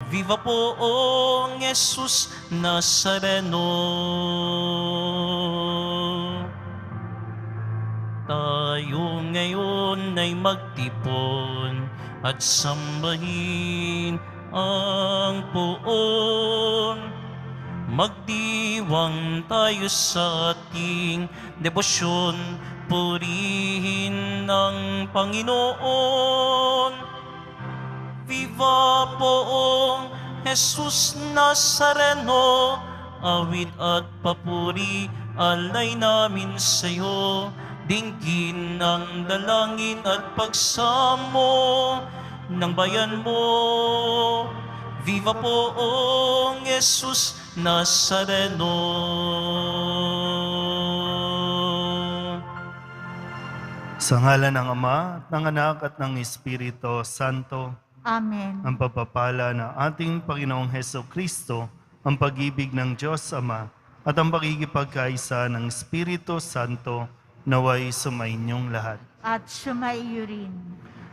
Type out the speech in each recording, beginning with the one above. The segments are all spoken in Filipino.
Viva poong Jesus Nazareno. Tayo ngayon ay magtipon at sambahin ang poon. Magdiwang tayo sa ating debosyon, purihin ng Panginoon. Viva poong Jesus Nazareno, awit at papuri alay namin sa'yo. Dinggin ang dalangin at pagsamo ng bayan mo. Viva poong Jesus Nazareno. Sa ngalan ng Ama, ng Anak at ng Espiritu Santo. Amen. Ang pagpapala ng ating Panginoong Hesukristo, ang pag-ibig ng Diyos Ama, at ang pakikipagkaisa ng Espiritu Santo, naway sumainyong lahat. At sumaiyo rin.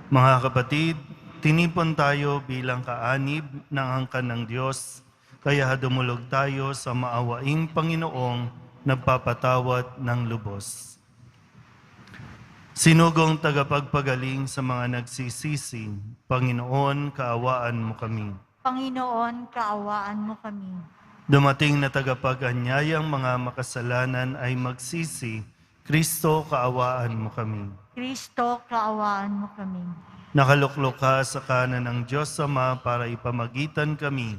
Mga kapatid, tinipon tayo bilang kaanib ng angkan ng Diyos, kaya dumulog tayo sa maawaing Panginoong nagpapatawad ng lubos. Sinugong tagapagpagaling sa mga nagsisisi, Panginoon, kaawaan mo kami. Panginoon, kaawaan mo kami. Dumating na tagapag-anyayang mga makasalanan ay magsisi, Kristo, kaawaan mo kami. Kristo, kaawaan mo kami. Nakaluklok ka sa kanan ng Diyos Ama para ipamagitan kami.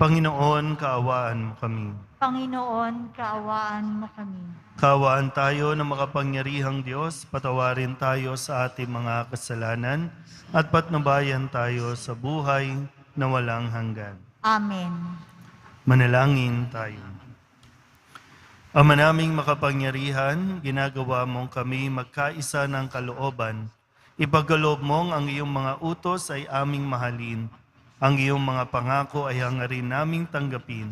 Panginoon, kaawaan mo kami. Panginoon, kaawaan mo kami. Kaawaan tayo ng makapangyarihang Diyos, patawarin tayo sa ating mga kasalanan, at patnubayan tayo sa buhay na walang hanggan. Amen. Manalangin tayo. Ama naming makapangyarihan, ginagawa mong kami magkaisa ng kalooban. Ipagkaloob mong ang iyong mga utos ay aming mahalin. Ang iyong mga pangako ay hangarin naming tanggapin,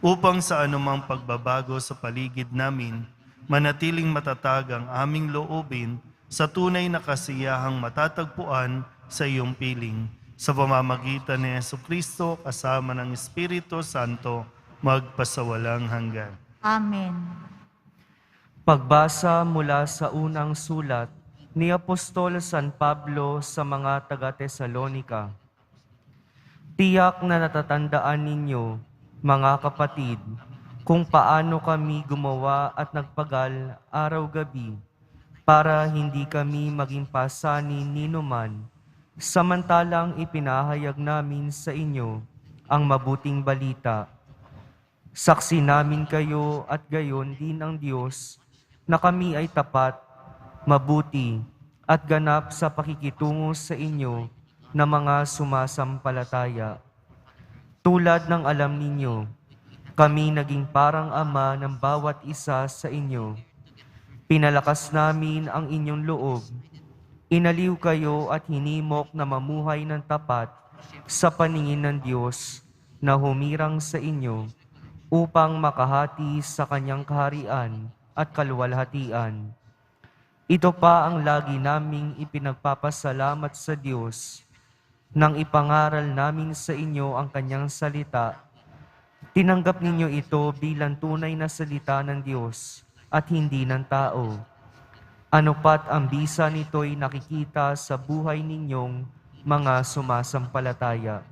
upang sa anumang pagbabago sa paligid namin, manatiling matatag ang aming loobin sa tunay na kasiyahang matatagpuan sa iyong piling. Sa pamamagitan ni Jesucristo kasama ng Espiritu Santo, magpasawalang hanggan. Amen. Pagbasa mula sa unang sulat ni Apostol San Pablo sa mga taga-Tesalonika. Tiyak na natatandaan ninyo, mga kapatid, kung paano kami gumawa at nagpagal araw-gabi para hindi kami maging pasanin ni numan, samantalang ipinahayag namin sa inyo ang mabuting balita. Saksi namin kayo at gayon din ang Diyos na kami ay tapat, mabuti at ganap sa pakikitungo sa inyo na mga sumasampalataya. Tulad ng alam ninyo, kami naging parang ama ng bawat isa sa inyo. Pinalakas namin ang inyong loob. Inaliw kayo at hinimok na mamuhay ng tapat sa paningin ng Diyos na humirang sa inyo upang makahati sa kanyang kaharian at kaluwalhatian. Ito pa ang lagi naming ipinagpapasalamat sa Diyos nang ipangaral namin sa inyo ang kanyang salita. Tinanggap ninyo ito bilang tunay na salita ng Diyos at hindi ng tao. Ano pat ang bisa nito'y nakikita sa buhay ninyong mga sumasampalataya.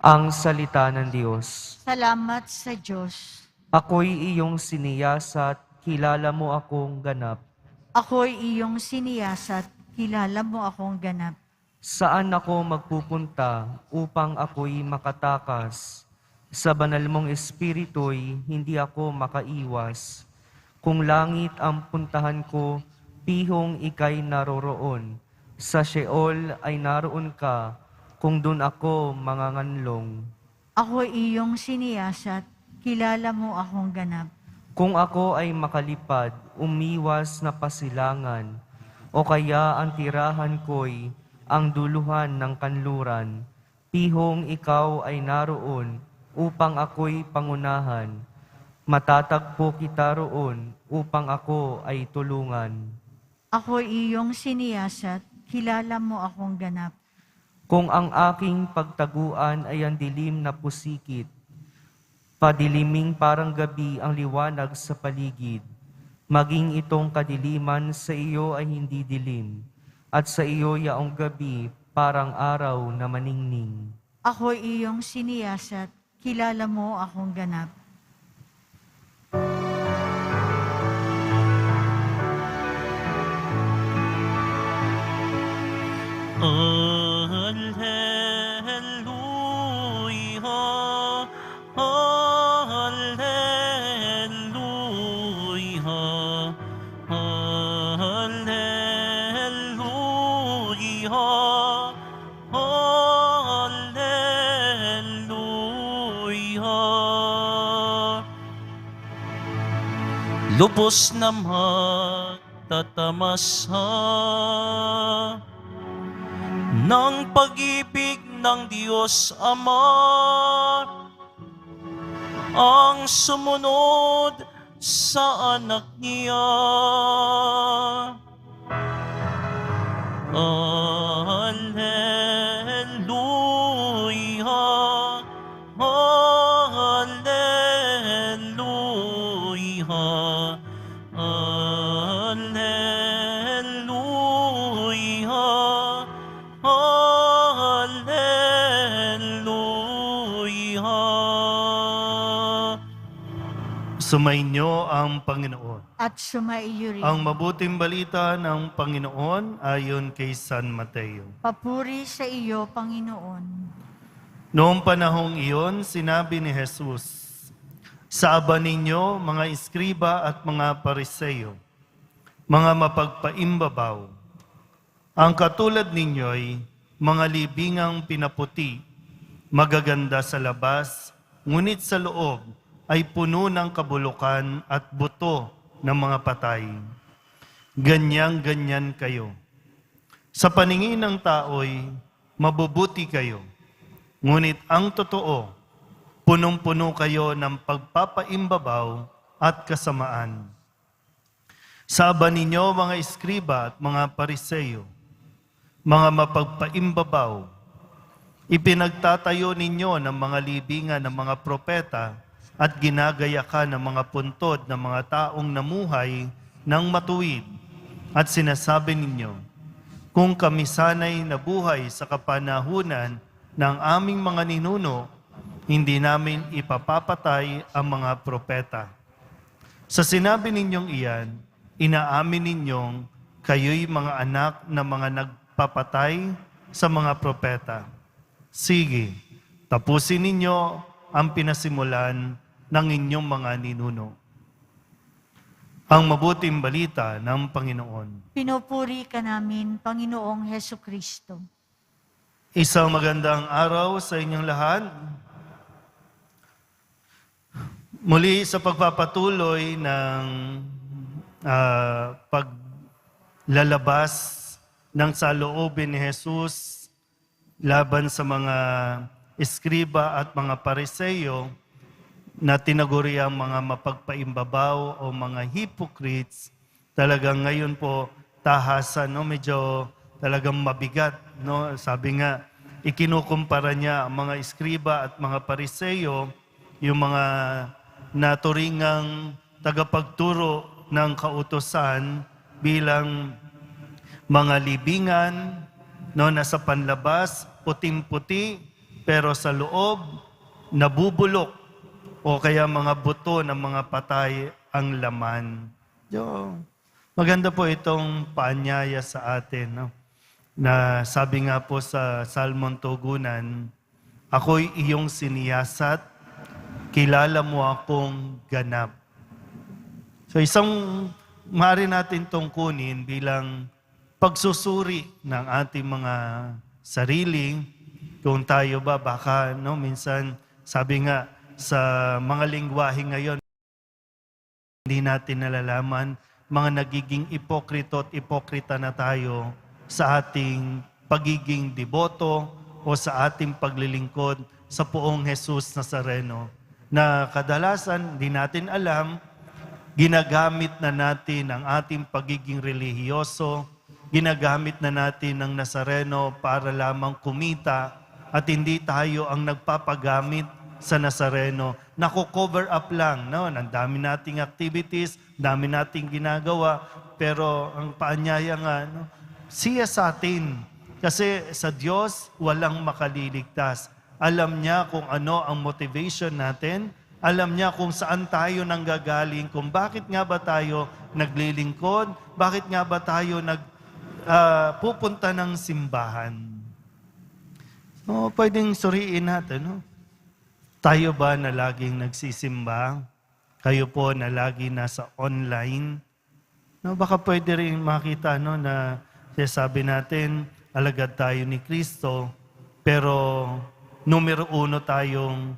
Ang salita ng Diyos. Salamat sa Diyos. Ako'y iyong siniyasat, kilala mo akong ganap. Ako'y iyong siniyasat, kilala mo akong ganap. Saan ako magpupunta upang ako'y makatakas? Sa banal mong espiritu'y hindi ako makaiwas. Kung langit ang puntahan ko, pihong ika'y naroroon. Sa Sheol ay naroon ka, kung dun ako manganganlong. Ako'y iyong siniyasat, kilala mo akong ganap. Kung ako ay makalipad, umiwas na pasilangan, o kaya ang tirahan ko'y ang duluhan ng kanluran, pihong ikaw ay naroon upang ako'y pangunahan. Matatagpo kita roon upang ako ay tulungan. Ako'y iyong siniyasat, kilala mo akong ganap. Kung ang aking pagtaguan ay ang dilim na pusikit, padiliming parang gabi ang liwanag sa paligid, maging itong kadiliman sa iyo ay hindi dilim, at sa iyo yaong gabi parang araw na maningning. Ako'y iyong siniyasat, kilala mo akong ganap. Alleluia, Alleluia, Alleluia, Alleluia. Lubos na magtatamasa ng pag-ibig ng Diyos Ama, ang sumunod sa anak niya. Alleluia, Alleluia, Alleluia, Alleluia. Sumainyo ang Panginoon. At sumaiyo rin. Ang mabuting balita ng Panginoon ayon kay San Mateo. Papuri sa iyo, Panginoon. Noong panahong iyon, sinabi ni Jesus, sa aba ninyo, mga iskriba at mga pariseyo, mga mapagpaimbabaw, ang katulad ninyo'y mga libingang pinaputi, magaganda sa labas, ngunit sa loob ay puno ng kabulukan at buto ng mga patay. Ganyan-ganyan kayo. Sa paningin ng tao'y mabubuti kayo, ngunit ang totoo, punong-puno kayo ng pagpapaimbabaw at kasamaan. Sa aba ninyo, mga iskriba at mga pariseyo, mga mapagpaimbabaw, ipinagtatayo ninyo ng mga libingan ng mga propeta at ginagayakan ng mga puntod ng mga taong namuhay ng matuwid at sinasabi ninyo, kung kami sana'y nabuhay sa kapanahunan ng aming mga ninuno, hindi namin ipapapatay ang mga propeta. Sa sinabi ninyong iyan, inaamin ninyong kayo'y mga anak na mga nagpapatay sa mga propeta. Sige, tapusin ninyo ang pinasimulan ng inyong mga ninuno. Ang mabuting balita ng Panginoon. Pinupuri ka namin, Panginoong Heso Kristo. Isang magandang araw sa inyong lahat. Muli sa pagpapatuloy ng paglalabas ng saloobin ni Jesus laban sa mga eskriba at mga pariseyo na tinaguri ang mga mapagpaimbabaw o mga hypocrites, talagang ngayon po tahasan, no? Medyo talagang mabigat. No? Sabi nga, ikinukumpara niya ang mga eskriba at mga pariseyo, yung mga naturingang tagapagturo ng kautusan bilang mga libingan, no, nasa panlabas, puting-puti, pero sa loob, nabubulok o kaya mga buto ng mga patay ang laman. Maganda po itong paanyaya sa atin, no? Na sabi nga po sa Salmon Tugunan, ako'y iyong siniyasat, kilala mo akong ganap. So isang maaari natin itong kunin bilang pagsusuri ng ating mga sarili. Kung tayo ba, baka no, minsan sabi nga sa mga lingwahe ngayon, hindi natin nalalaman, mga nagiging ipokrito at ipokrita na tayo sa ating pagiging deboto o sa ating paglilingkod sa Poong Jesus Nazareno, na kadalasan di natin alam, ginagamit na natin ang ating pagiging relihiyoso, ginagamit na natin ng Nazareno para lamang kumita at hindi tayo ang nagpapagamit sa Nazareno. Nako-cover up lang. No? Ang dami nating activities, dami nating ginagawa, pero ang paanyaya nga, no? Siya sa atin. Kasi sa Diyos, walang makaliligtas. Alam niya kung ano ang motivation natin. Alam niya kung saan tayo nanggagaling, kung bakit nga ba tayo naglilingkod, bakit nga ba tayo pupunta ng simbahan. So, pwedeng suriin natin, no? Tayo ba na laging nagsisimba? Kayo po na lagi nasa online? No, baka pwede rin makita, no, na sabi natin, alagad tayo ni Kristo, pero numero 1 tayong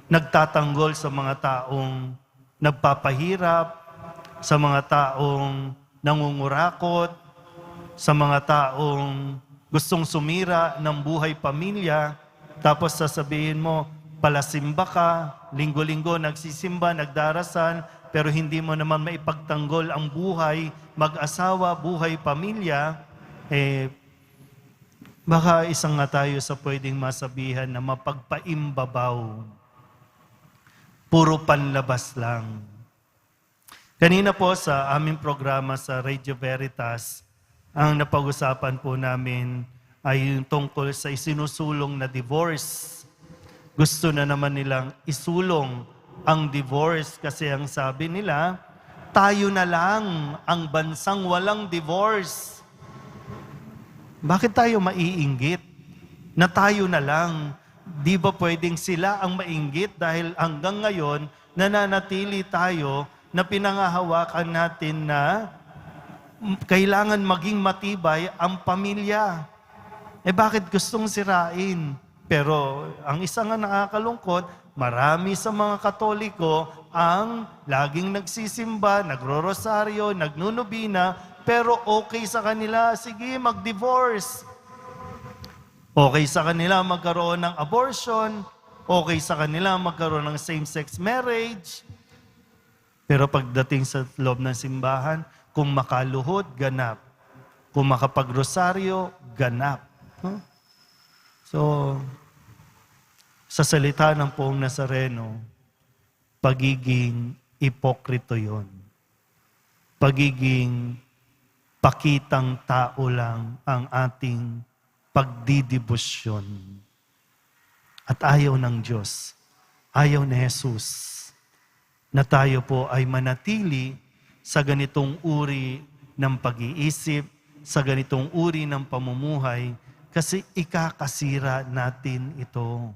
nagtatanggol sa mga taong nagpapahirap, sa mga taong nangungurakot, sa mga taong gustong sumira ng buhay pamilya, tapos sasabihin mo, palasimba ka, linggo-linggo nagsisimba, nagdarasal, pero hindi mo naman maipagtanggol ang buhay, mag-asawa, buhay pamilya, baka isang nga tayo sa pwedeng masabihan na mapagpaimbabaw. Puro panlabas lang. Kanina po sa aming programa sa Radio Veritas, ang napag-usapan po namin ay yung tungkol sa isinusulong na divorce. Gusto na naman nilang isulong ang divorce kasi ang sabi nila, tayo na lang ang bansang walang divorce. Bakit tayo maiinggit na tayo na lang? Di ba pwedeng sila ang mainggit dahil hanggang ngayon nananatili tayo na pinangahawakan natin na kailangan maging matibay ang pamilya. Bakit gustong sirain? Pero ang isa nga nakakalungkot, marami sa mga Katoliko ang laging nagsisimba, nagro-rosaryo, nagnunubina, pero okay sa kanila, sige, mag-divorce. Okay sa kanila magkaroon ng abortion, okay sa kanila magkaroon ng same-sex marriage. Pero pagdating sa loob ng simbahan, kung makaluhod, ganap. Kung makapagrosaryo, ganap. Huh? So, sa salita ng Poong Nazareno, pagiging ipokrito yon. Pagiging pakitang tao lang ang ating pagdidibusyon. At ayaw ng Diyos, ayaw ni Jesus, na tayo po ay manatili sa ganitong uri ng pag-iisip, sa ganitong uri ng pamumuhay, kasi ikakasira natin ito.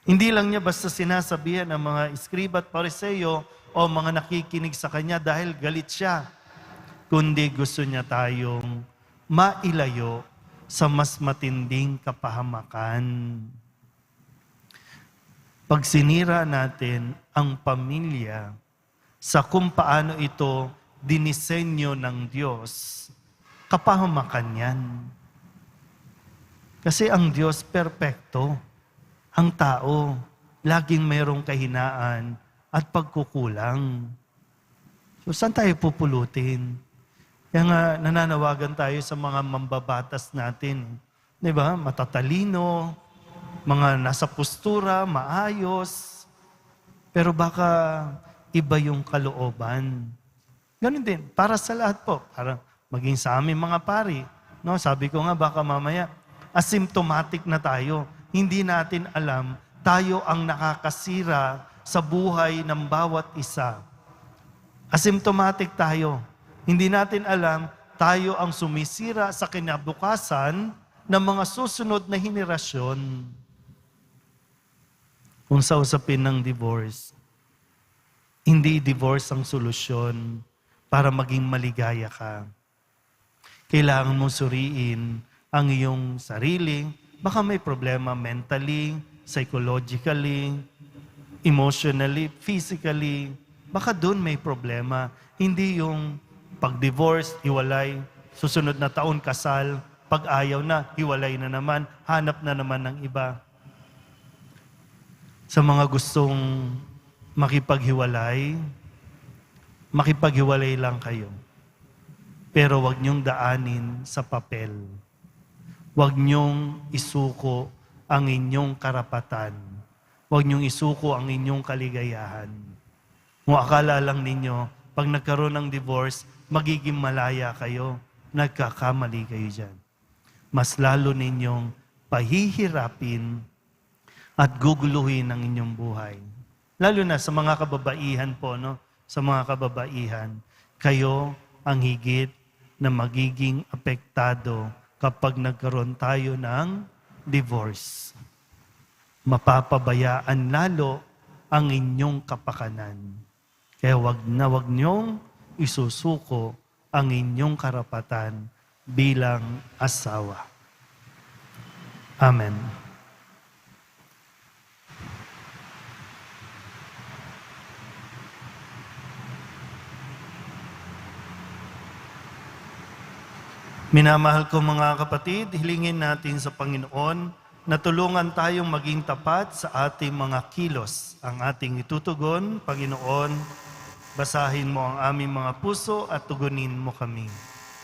Hindi lang niya basta sinasabihan ng mga iskriba at pariseyo o mga nakikinig sa kanya dahil galit siya, kundi gusto niya tayong mailayo sa mas matinding kapahamakan. Pag sinira natin ang pamilya sa kung paano ito dinisenyo ng Diyos, kapahamakan yan. Kasi ang Diyos perpekto. Ang tao, laging mayroong kahinaan at pagkukulang. So, saan tayo pupulutin? Kaya nga, nananawagan tayo sa mga mambabatas natin. Di ba? Matatalino, mga nasa postura, maayos. Pero baka iba yung kalooban. Ganun din, para sa lahat po. Para maging sa aming mga pari. No, sabi ko nga, baka mamaya, asymptomatic na tayo. Hindi natin alam, tayo ang nakakasira sa buhay ng bawat isa. Asymptomatic tayo. Hindi natin alam, tayo ang sumisira sa kinabukasan ng mga susunod na henerasyon. Kung sa usapin ng divorce, hindi divorce ang solusyon para maging maligaya ka. Kailangan mong suriin ang iyong sarili. Baka may problema mentally, psychologically, emotionally, physically. Baka doon may problema. Hindi yung pag-divorce, hiwalay, susunod na taon kasal, pag-ayaw na, hiwalay na naman, hanap na naman ng iba. Sa mga gustong makipaghiwalay lang kayo. pero wag niyong daanin sa papel. Wag niyong isuko ang inyong karapatan. Wag niyong isuko ang inyong kaligayahan. Kung akala lang ninyo, pag nagkaroon ng divorce, magiging malaya kayo. Nagkakamali kayo dyan. Mas lalo ninyong pahihirapin at guguluhin ang inyong buhay. Lalo na sa mga kababaihan po, no? Sa mga kababaihan, kayo ang higit na magiging apektado kapag nagkaroon tayo ng divorce. Mapapabayaan lalo ang inyong kapakanan. Kaya wag niyong isusuko ang inyong karapatan bilang asawa. Amen. Minamahal ko mga kapatid, hilingin natin sa Panginoon na tulungan tayong maging tapat sa ating mga kilos. Ang ating itutugon, Panginoon, basahin mo ang aming mga puso at tugunin mo kami.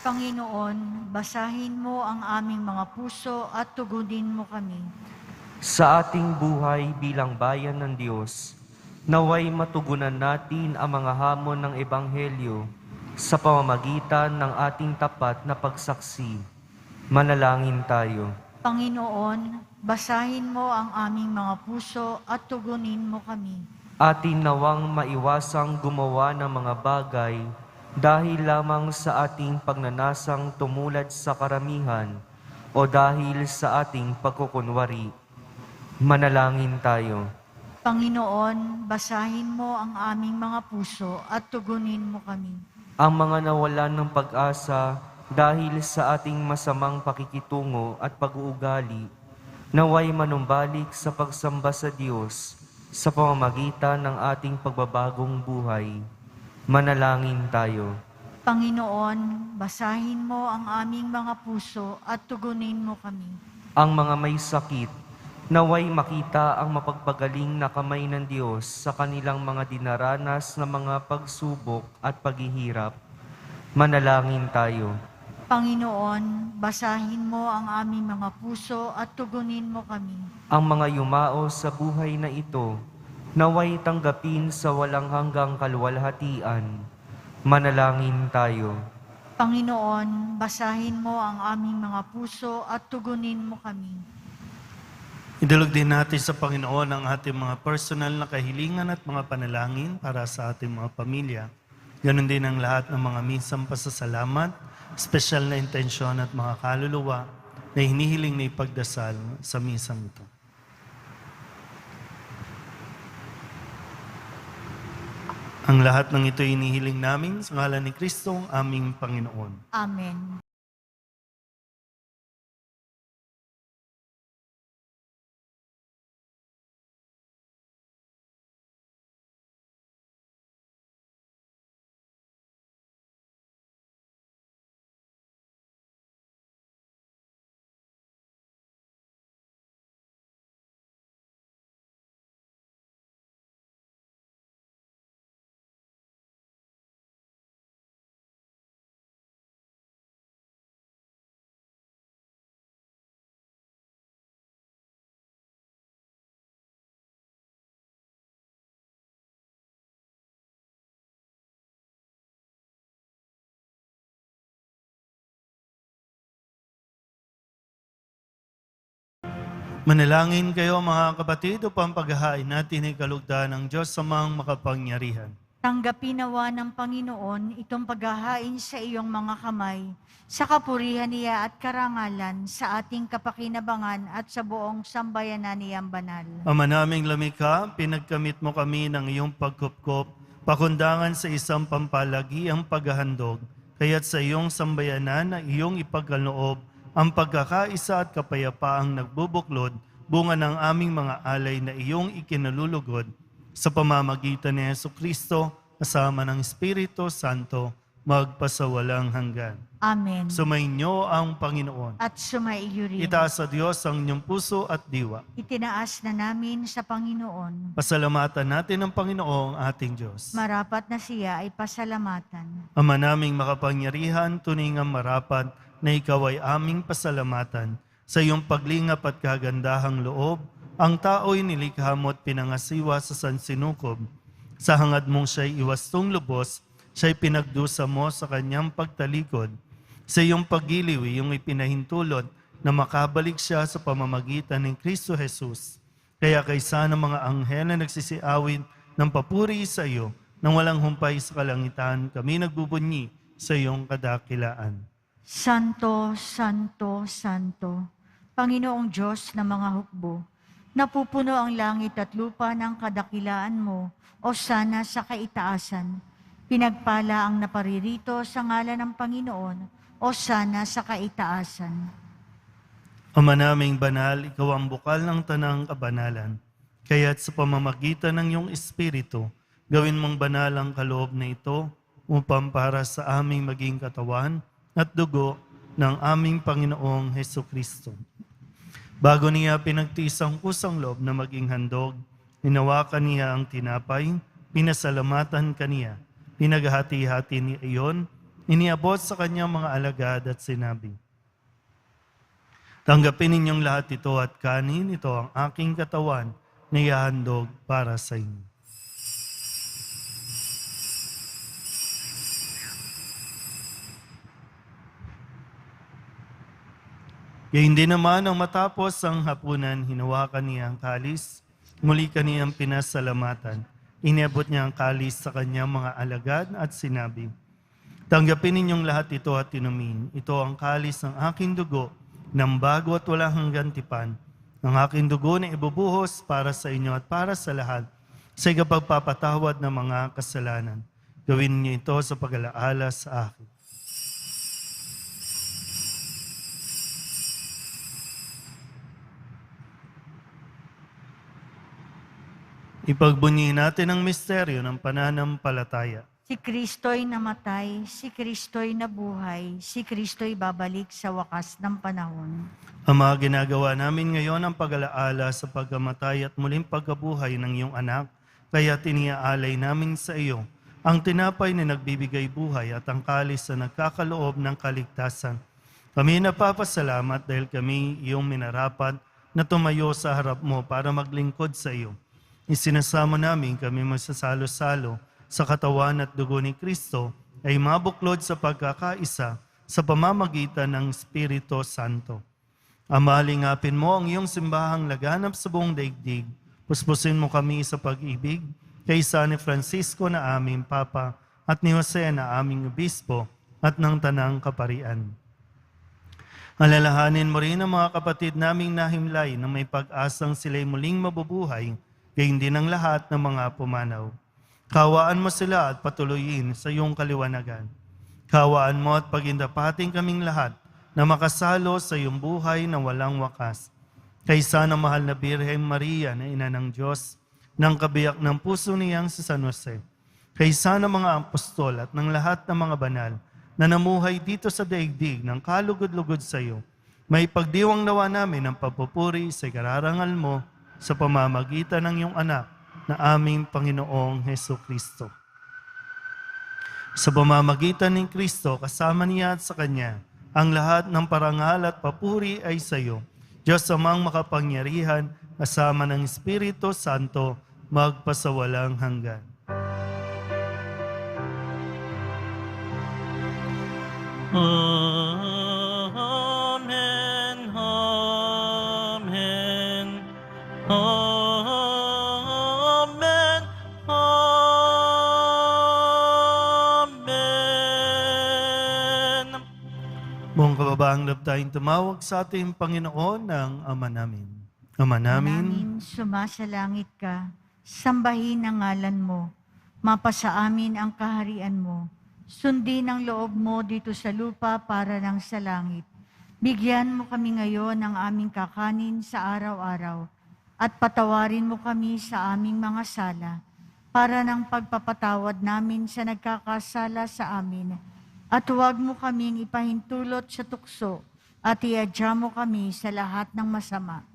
Panginoon, basahin mo ang aming mga puso at tugunin mo kami. Sa ating buhay bilang bayan ng Diyos, naway matugunan natin ang mga hamon ng Ebanghelyo sa pamamagitan ng ating tapat na pagsaksi. Manalangin tayo. Panginoon, basahin mo ang aming mga puso at tugunin mo kami. Atin nawang maiwasang gumawa ng mga bagay dahil lamang sa ating pagnanasang tumulad sa karamihan o dahil sa ating pagkukunwari. Manalangin tayo. Panginoon, basahin mo ang aming mga puso at tugunin mo kami. Ang mga nawalan ng pag-asa dahil sa ating masamang pakikitungo at pag-uugali, naway manumbalik sa pagsamba sa Diyos sa pamamagitan ng ating pagbabagong buhay. Manalangin tayo. Panginoon, basahin mo ang aming mga puso at tugunin mo kami. Ang mga may sakit, naway makita ang mapagpagaling na kamay ng Diyos sa kanilang mga dinaranas na mga pagsubok at paghihirap. Manalangin tayo. Panginoon, basahin mo ang aming mga puso at tugunin mo kami. Ang mga yumao sa buhay na ito, naway tanggapin sa walang hanggang kaluwalhatian. Manalangin tayo. Panginoon, basahin mo ang aming mga puso at tugunin mo kami. Idulog din natin sa Panginoon ang ating mga personal na kahilingan at mga panalangin para sa ating mga pamilya. Ganon din ang lahat ng mga minsang pasasalamat, espesyal na intensyon at mga kaluluwa na hinihiling na ipagdasal sa misang ito. Ang lahat ng ito hinihiling namin sa ngalan ni Kristong aming Panginoon. Amen. Manalangin kayo mga kapatid upang paghahain natin ay kalugdan ng Diyos sa mga makapangyarihan. Tanggapin nawa ng Panginoon itong paghahain sa iyong mga kamay, sa kapurihan niya at karangalan, sa ating kapakinabangan at sa buong sambayanan niyang banal. Ama naming lamika, pinagkamit mo kami ng iyong pagkupkop, pakundangan sa isang pampalagiang paghahandog, kaya't sa iyong sambayanan na iyong ipagkaloob, ang pagkakaisa at kapayapaang nagbubuklod, bunga ng aming mga alay na iyong ikinalulugod sa pamamagitan ni Jesucristo, kasama ng Espiritu Santo, magpasawalang hanggan. Amen. Sumainyo ang Panginoon. At sumaiyo rin. Itaas sa Diyos ang inyong puso at diwa. Itinaas na namin sa Panginoon. Pasalamatan natin ang Panginoong ating Diyos. Marapat na siya ay pasalamatan. Ama naming makapangyarihan, tuningang marapat na ikaw ay aming pasalamatan. Sa iyong paglingap at kagandahang loob, ang tao'y nilikha mo at pinangasiwa sa sansinukob. Sa hangad mong siya'y iwastong lubos, siya'y pinagdusa mo sa kanyang pagtalikod. Sa iyong paggiliw, iyong ipinahintulot na makabalik siya sa pamamagitan ng Kristo Jesus. Kaya kaysa ng mga anghel na nagsisiawit ng papuri sa iyo, nang walang humpay sa kalangitan, kami nagbubunyi sa iyong kadakilaan. Santo, Santo, Santo, Panginoong Diyos ng mga hukbo, napupuno ang langit at lupa ng kadakilaan mo, o sana sa kaitaasan. Pinagpala ang naparirito sa ngalan ng Panginoon, o sana sa kaitaasan. Ama naming banal, ikaw ang bukal ng tanang kabanalan. Kaya't sa pamamagitan ng iyong Espiritu, gawin mong banal ang kaloob na ito upang para sa aming maging katawan at dugo ng aming Panginoong Hesukristo. Bago niya pinagtiis ang kusang loob na maging handog, hinawakan niya ang tinapay, pinasalamatan kaniya, pinaghati-hati ni iyon, iniabot sa kanyang mga alagad at sinabi, tanggapin ninyong lahat ito at kanin, ito ang aking katawan na ihahandog para sa inyo. Gayun din naman ang matapos ang hapunan, hinawakan niya ang kalis, muli kaniyang pinasalamatan. Iniabot niya ang kalis sa kanyang mga alagad at sinabi, tanggapin ninyong lahat ito at inumin. Ito ang kalis ng aking dugo, ng bago at walang hanggang tipan. Ang aking dugo na ibubuhos para sa inyo at para sa lahat, sa ikapagpapatawad ng mga kasalanan. Gawin niyo ito sa pag-alaala sa akin. Ipagbunyi natin ang misteryo ng pananampalataya. Si Kristo'y namatay, si Kristo'y nabuhay, si Kristo'y babalik sa wakas ng panahon. Ama, ginagawa namin ngayon ang pag-alaala sa pagkamatay at muling pagkabuhay ng iyong anak, kaya tiniaalay namin sa iyo ang tinapay na nagbibigay buhay at ang kalis na nagkakaloob ng kaligtasan. Kami napapasalamat dahil kami iyong minarapat na tumayo sa harap mo para maglingkod sa iyo. Isinasamo namin kami magsasalo-salo sa katawan at dugo ni Kristo ay mabuklod sa pagkakaisa sa pamamagitan ng Espiritu Santo. Ama, lingapin mo ang iyong simbahang laganap sa buong daigdig. Puspusin mo kami sa pag-ibig kaysa ni Francisco na aming Papa at ni Jose na aming Obispo at ng Tanang Kaparian. Alalahanin mo rin ang mga kapatid naming nahimlay na may pag-asang sila'y muling mabubuhay, gayon din ang lahat ng mga pumanaw. Kawaan mo sila at patuloyin sa iyong kaliwanagan. Kawaan mo at pagindapating kaming lahat na makasalo sa iyong buhay na walang wakas. Kaysa ng mahal na Birheng Maria na ina ng Diyos, ng kabiyak ng puso niyang si San Jose. Kaysa ng mga apostol at ng lahat ng mga banal na namuhay dito sa daigdig ng kalugod-lugod sa iyo, may pagdiwang nawa namin ang pagpupuri sa ikararangal mo sa pamamagitan ng iyong anak na aming Panginoong Hesukristo. Sa pamamagitan ng Kristo, kasama niya at sa Kanya, ang lahat ng parangal at papuri ay sa iyo. Diyos amang makapangyarihan, kasama ng Espiritu Santo, magpasawalang hanggan. Amen, amen, amen, amen. Buong kababaang loob tayong tumawag sa ating Panginoon ng Ama namin. Ama namin, Sumasalangit ka, sambahin ang ngalan mo, mapasa amin ang kaharian mo, sundin ang loob mo dito sa lupa para ng sa langit. Bigyan mo kami ngayon ng aming kakanin sa araw-araw, at patawarin mo kami sa aming mga sala, para ng pagpapatawad namin sa nagkakasala sa amin, At huwag mo kaming ipahintulot sa tukso at iadya mo kami sa lahat ng masama.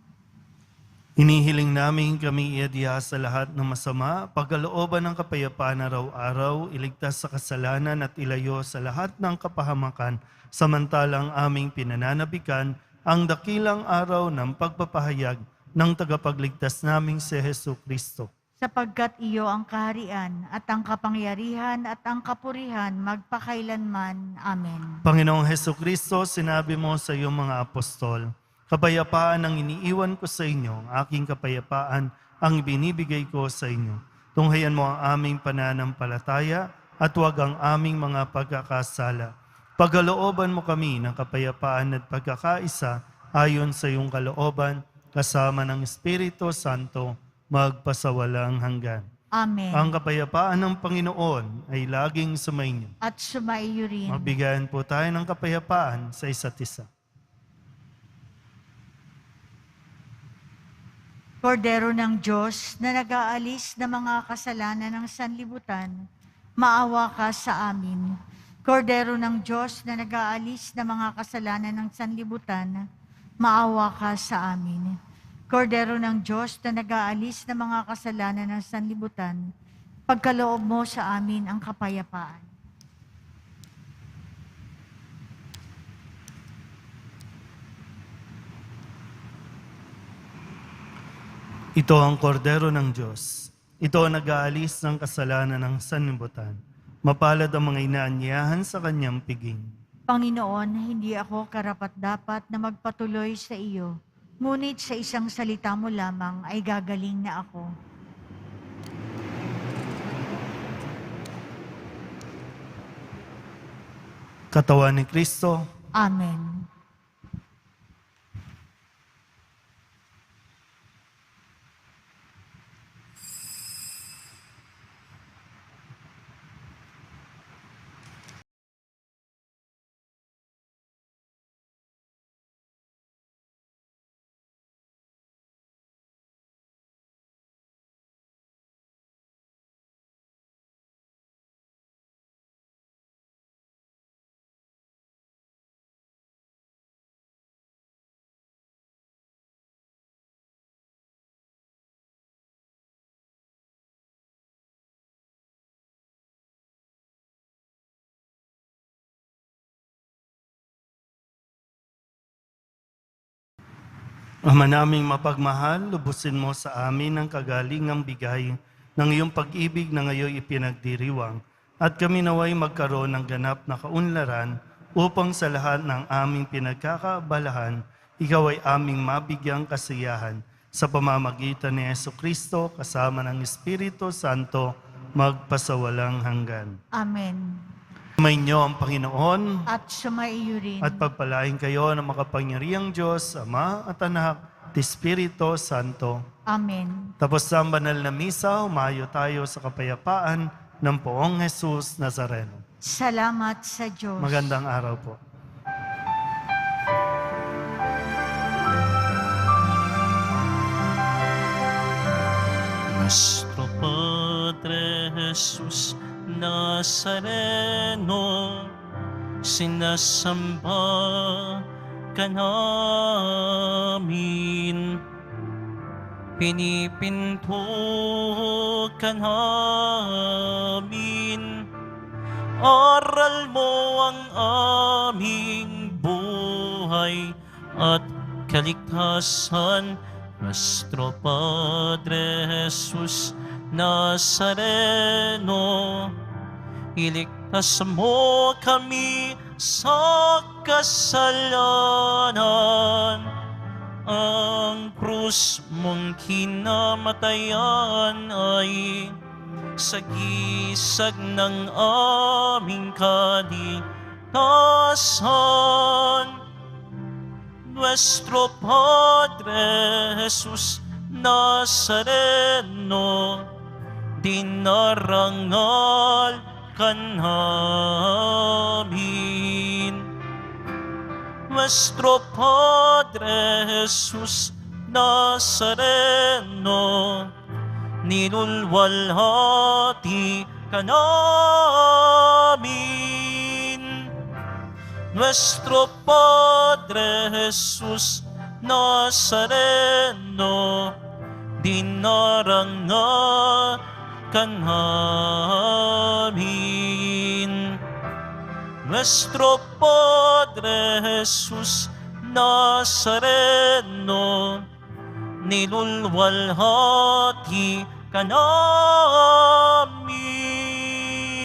Hinihiling namin kami iadya sa lahat ng masama, pagkalooban ng kapayapaan araw-araw, iligtas sa kasalanan at ilayo sa lahat ng kapahamakan, samantalang aming pinananabikan ang dakilang araw ng pagpapahayag ng tagapagligtas naming si Jesucristo. Sapagkat iyo ang kaharian at ang kapangyarihan at ang kapurihan magpakailanman. Amen. Panginoong Jesucristo, sinabi mo sa iyong mga apostol, kapayapaan ang iniiwan ko sa inyo, aking kapayapaan ang binibigay ko sa inyo. Tunghayan mo ang aming pananampalataya at huwag ang aming mga pagkakasala. Pagkalooban mo kami ng kapayapaan at pagkakaisa ayon sa iyong kalooban, kasama ng Espiritu Santo, magpasawalang hanggan. Amen. Ang kapayapaan ng Panginoon ay laging sumainyo. At sumaiyo rin. Magbigayan po tayo ng kapayapaan sa isa't isa. Kordero ng Diyos na nag-aalis ng mga kasalanan ng sanlibutan, maawa ka sa amin. Kordero ng Diyos na nag-aalis ng mga kasalanan ng sanlibutan, maawa ka sa amin. Kordero ng Diyos na nag-aalis ng mga kasalanan ng sanlibutan, pagkaloob mo sa amin ang kapayapaan. Ito ang kordero ng Diyos. Ito ang nag-aalis ng kasalanan ng sanlibutan. Mapalad ang mga inaanyayahan sa kanyang piging. Panginoon, hindi ako karapat-dapat na magpatuloy sa iyo, ngunit sa isang salita mo lamang ay gagaling na ako. Katawan ni Kristo, Amen. Ama naming mapagmahal, lubusin mo sa amin ang kagalingang bigay ng iyong pag-ibig na ngayon ipinagdiriwang at kami naway magkaroon ng ganap na kaunlaran upang sa lahat ng aming pinagkakaabalahan, ikaw ay aming mabigyang kasiyahan sa pamamagitan ni Jesucristo kasama ng Espiritu Santo magpasawalang hanggan. Amen. Sumainyo ang Panginoon At sumaiyo rin. at pagpalain kayo ng makapangyarihang Diyos, Ama at Anak, at Espiritu Santo. Amen. Tapos sa banal na misa, humayo tayo sa kapayapaan ng Poong Jesus Nazareno. Salamat sa Diyos. Magandang araw po. Nuestro Padre Jesus Nazareno, sinasamba ka namin, pinipinto ka namin, aral mo ang aming buhay at kaligtasan. Nuestro Padre Jesus Nazareno, iligtas mo kami sa kasalanan. Ang krus mong kinamatayan ay sagisag ng aming kaligtasan. Nuestro Padre Jesus Nazareno, dinarangal ka namin. Nuestro Padre Jesus Nazareno, nilulwalhati ka namin. Nuestro Padre Jesús Nazareno, dinarangan ka namin. Nuestro Padre Jesús Nazareno, nilulwalhati ka namin.